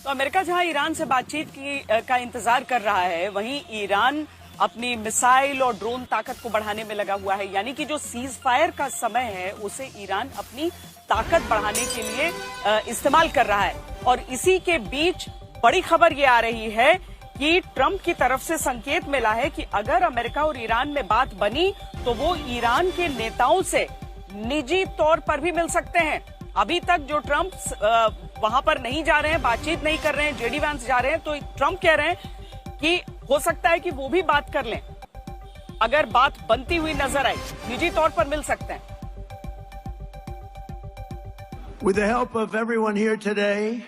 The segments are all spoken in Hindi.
तो अमेरिका जहां ईरान से बातचीत का इंतजार कर रहा है, वहीं ईरान अपनी मिसाइल और ड्रोन ताकत को बढ़ाने में लगा हुआ है। यानी कि जो सीज फायर का समय है उसे ईरान अपनी ताकत बढ़ाने के लिए इस्तेमाल कर रहा है। और इसी के बीच बड़ी खबर ये आ रही है कि ट्रंप की तरफ से संकेत मिला है कि अगर अमेरिका और ईरान में बात बनी तो वो ईरान के नेताओं से निजी तौर पर भी मिल सकते हैं। अभी तक जो ट्रंप वहां पर नहीं जा रहे हैं, बातचीत नहीं कर रहे हैं, जेडी वैंस जा रहे हैं, तो ट्रंप कह रहे हैं कि हो सकता है कि वो भी बात कर लें। अगर बात बनती हुई नजर आई, निजी तौर पर मिल सकते हैं। With the help of everyone here today,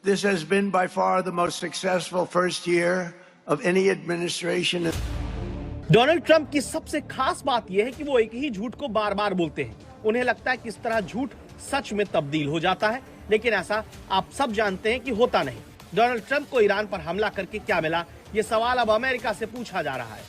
this has been by far the most successful first year of any administration. Donald Trump की सबसे खास बात यह है कि वो एक ही झूठ को बार बार बोलते हैं। उन्हें लगता है कि इस तरह झूठ सच में तब्दील हो जाता है, लेकिन ऐसा आप सब जानते हैं कि होता नहीं। डोनाल्ड ट्रंप को ईरान पर हमला करके क्या मिला, ये सवाल अब अमेरिका से पूछा जा रहा है।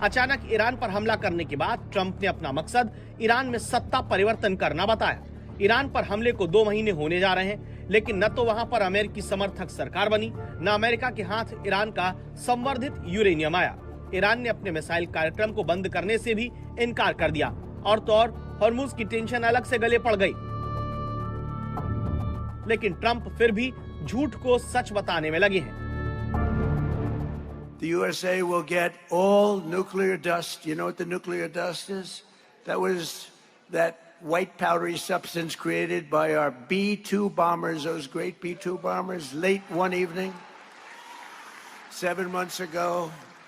अचानक ईरान पर हमला करने के बाद ट्रंप ने अपना मकसद ईरान में सत्ता परिवर्तन करना बताया। ईरान पर हमले को 2 महीने होने जा रहे हैं, लेकिन न तो वहां पर अमेरिकी समर्थक सरकार बनी, न अमेरिका के हाथ ईरान का संवर्धित यूरेनियम आया। ईरान ने अपने मिसाइल कार्यक्रम को बंद करने से भी इनकार कर दिया और तो और हॉर्मुज की टेंशन अलग से गले पड़ गई। लेकिन ट्रंप फिर भी झूठ को सच बताने में लगे हैं। The USA will get all nuclear dust. You know what the nuclear dust is? That was that white powdery substance created by our B-2 bombers, those great B-2 bombers, late one evening 7 months ago.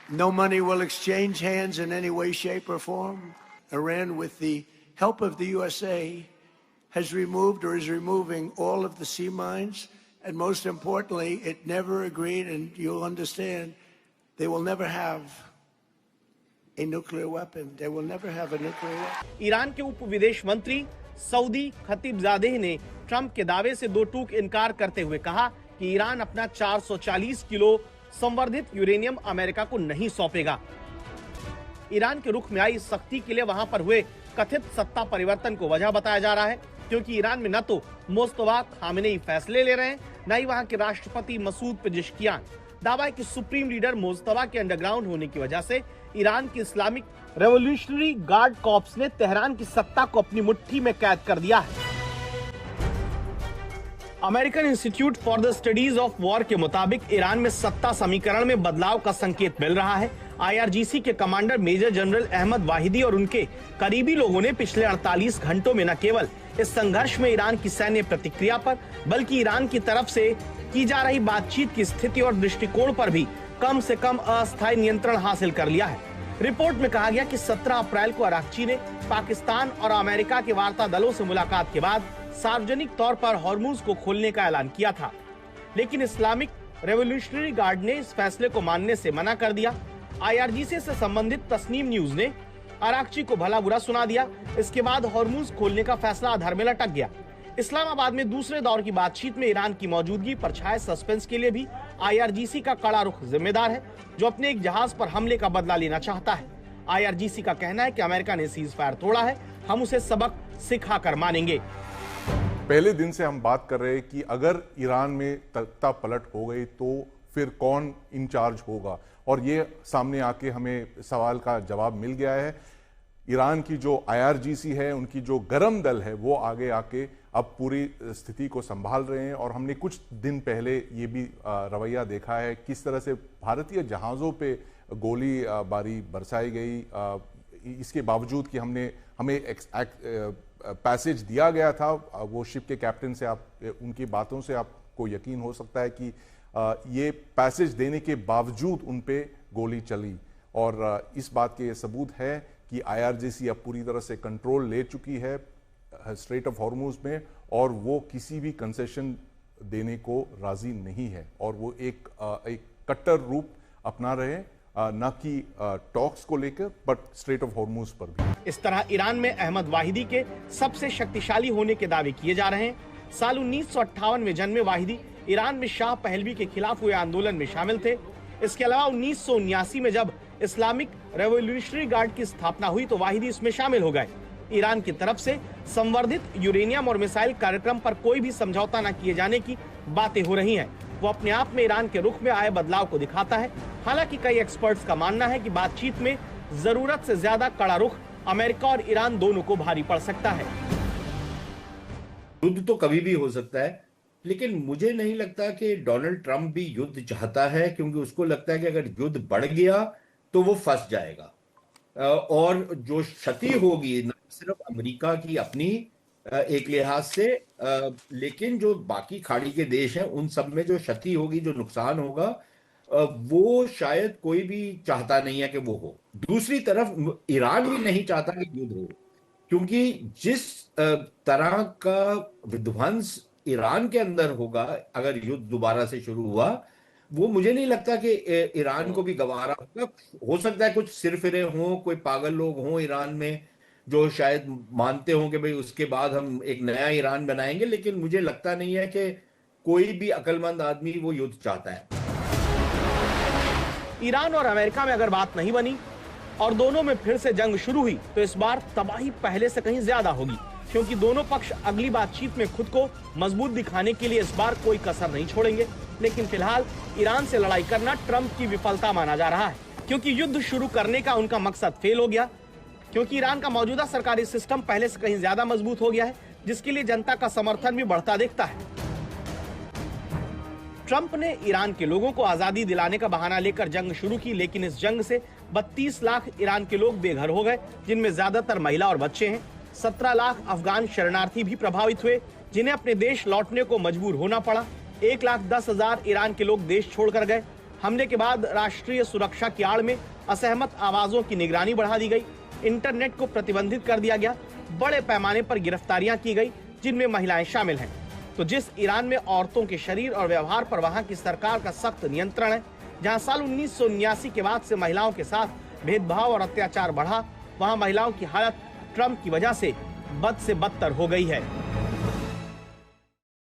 No money will exchange hands in any way, shape, or form. Iran, with the help of the USA, has removed or is removing all of the sea mines. And most importantly, it never agreed, and you'll understand, they will never have a nuclear weapon. They will never have a nuclear weapon. Iran के उप विदेश मंत्री सऊदी खतीबजादेह ने ट्रंप के दावे से 2 टूक इनकार करते हुए कहा कि ईरान अपना 440 किलो संवर्धित यूरेनियम अमेरिका को नहीं सौंपेगा। ईरान के रुख में आई सख्ती के लिए वहां पर हुए कथित सत्ता परिवर्तन को वजह बताया जा रहा है, क्योंकि ईरान में न तो मुस्तफा खामेनेई फैसले ले रहे हैं, न ही वहां के राष्ट्रपति मसूद पेजेश्कियान। दावा है कि सुप्रीम लीडर मुस्तफा के अंडरग्राउंड होने की वजह से ईरान की इस्लामिक रेवोल्यूशनरी गार्ड कॉर्प्स ने तेहरान की सत्ता को अपनी मुट्ठी में कैद कर दिया है। American institute for the studies of war के मुताबिक ईरान में सत्ता समीकरण में बदलाव का संकेत मिल रहा है। IRGC के commander major general Ahmad Vahidi और उनके करीबी लोगों ने पिछले 48 घंटों में न केवल इस संघर्ष में ईरान की सैन्य प्रतिक्रिया पर, बल्कि ईरान की तरफ से की जा रही बातचीत की स्थिति और दृष्टिकोण पर भी कम से कम अस्थायी नियंत्रण हासिल कर लिया है। रिपोर्ट में कहा गया कि 17 अप्रैल को अराक्ची ने पाकिस्तान और अमेरिका के वार्ता दलों से मुलाकात के बाद सार्वजनिक तौर पर हॉर्मुज को खोलने का ऐलान किया था, लेकिन इस्लामिक रेवोल्यूशनरी गार्ड ने इस फैसले को मानने से मना कर दिया। IRGC से संबंधित तस्नीम न्यूज ने अराक्ची को भला बुरा सुना दिया। इसके बाद हॉर्मुज खोलने का फैसला आधार में लटक गया। इस्लामाबाद में दूसरे दौर की बातचीत में ईरान की मौजूदगी पर छाए सस्पेंस के लिए भी IRGC का कड़ा रुख जिम्मेदार है, जो अपने एक जहाज पर हमले का बदला लेना चाहता है। IRGC का कहना है कि अमेरिका ने सीज फायर तोड़ा है, हम उसे सबक सिखा कर मानेंगे। पहले दिन से हम बात कर रहे हैं कि अगर ईरान में तख्ता पलट हो गई तो फिर कौन इंचार्ज होगा, और ये सामने आके हमें सवाल का जवाब मिल गया है। ईरान की जो IRGC है, उनकी जो गरम दल है, वो आगे आके अब पूरी स्थिति को संभाल रहे हैं। और हमने कुछ दिन पहले ये भी रवैया देखा है किस तरह से भारतीय जहाज़ों पे गोली बारी बरसाई गई, इसके बावजूद कि हमें पैसेज दिया गया था। वो शिप के कैप्टन से उनकी बातों से आपको यकीन हो सकता है कि ये पैसेज देने के बावजूद उन पे गोली चली। और इस बात के सबूत है कि IRGC अब पूरी तरह से कंट्रोल ले चुकी है स्ट्रेट ऑफ हॉर्मुज में, और वो किसी भी कंसेशन देने को राजी नहीं है, और वो एक कट्टर रूप अपना रहे, न कि टॉक्स को लेकर बट स्ट्रेट ऑफ हॉर्मुज पर भी। इस तरह ईरान में अहमद वाहिदी के सबसे शक्तिशाली होने के दावे किए जा रहे हैं। साल 1958 में जन्मे वाहिदी ईरान में शाह पहलवी के खिलाफ हुए आंदोलन में शामिल थे। इसके अलावा 1979 में जब इस्लामिक रेवोल्यूशनरी गार्ड की स्थापना हुई तो वाहिदी इसमें शामिल हो गए। ईरान की तरफ से संवर्धित यूरेनियम और मिसाइल कार्यक्रम पर कोई भी समझौता न किए जाने की बातें हो रही हैं। वो अपने आप में ईरान के रुख में आए बदलाव को दिखाता है। हालांकि कई एक्सपर्ट्स का मानना है कि बातचीत में जरूरत से ज्यादा कड़ा रुख अमेरिका और ईरान दोनों को भारी पड़ सकता है। युद्ध तो कभी भी हो सकता है, लेकिन मुझे नहीं लगता कि डोनाल्ड ट्रंप भी युद्ध चाहता है, क्योंकि उसको लगता है कि अगर युद्ध बढ़ गया तो वो फंस जाएगा और जो क्षति होगी न सिर्फ अमेरिका की अपनी एक लिहाज से, लेकिन जो बाकी खाड़ी के देश हैं उन सब में जो क्षति होगी, जो नुकसान होगा, वो शायद कोई भी चाहता नहीं है कि वो हो। दूसरी तरफ ईरान भी नहीं चाहता कि युद्ध हो, क्योंकि जिस तरह का विध्वंस ईरान के अंदर होगा अगर युद्ध दोबारा से शुरू हुआ, वो मुझे नहीं लगता कि ईरान को भी गवारा होगा। हो सकता है कुछ सिरफिरे हों, कोई पागल लोग हों ईरान में जो शायद मानते हों कि भाई उसके बाद हम एक नया ईरान बनाएंगे, लेकिन मुझे लगता नहीं है कि कोई भी अक्लमंद आदमी वो युद्ध चाहता है। ईरान और अमेरिका में अगर बात नहीं बनी और दोनों में फिर से जंग शुरू हुई तो इस बार तबाही पहले से कहीं ज्यादा होगी, क्योंकि दोनों पक्ष अगली बातचीत में खुद को मजबूत दिखाने के लिए इस बार कोई कसर नहीं छोड़ेंगे। लेकिन फिलहाल ईरान से लड़ाई करना ट्रंप की विफलता माना जा रहा है, क्योंकि युद्ध शुरू करने का उनका मकसद फेल हो गया, क्योंकि ईरान का मौजूदा सरकारी सिस्टम पहले से कहीं ज्यादा मजबूत हो गया है, जिसके लिए जनता का समर्थन भी बढ़ता दिखता है। ट्रंप ने ईरान के लोगों को आजादी दिलाने का बहाना लेकर जंग शुरू की, लेकिन इस जंग से 32 लाख ईरान के लोग बेघर हो गए, जिनमें ज्यादातर महिला और बच्चे हैं। 17 लाख अफगान शरणार्थी भी प्रभावित हुए, जिन्हें अपने देश लौटने को मजबूर होना पड़ा। 1,10,000 ईरान के लोग देश छोड़कर गए। हमले के बाद राष्ट्रीय सुरक्षा की आड़ में असहमत आवाजों की निगरानी बढ़ा दी गई, इंटरनेट को प्रतिबंधित कर दिया गया, बड़े पैमाने पर गिरफ्तारियां की गई, जिनमें महिलाएं शामिल हैं। तो जिस ईरान में औरतों के शरीर और व्यवहार पर वहां की सरकार का सख्त नियंत्रण है, जहां साल 1979 के बाद से महिलाओं के साथ भेदभाव और अत्याचार बढ़ा, वहां महिलाओं की हालत ट्रंप की वजह से बद से बदतर हो गई है।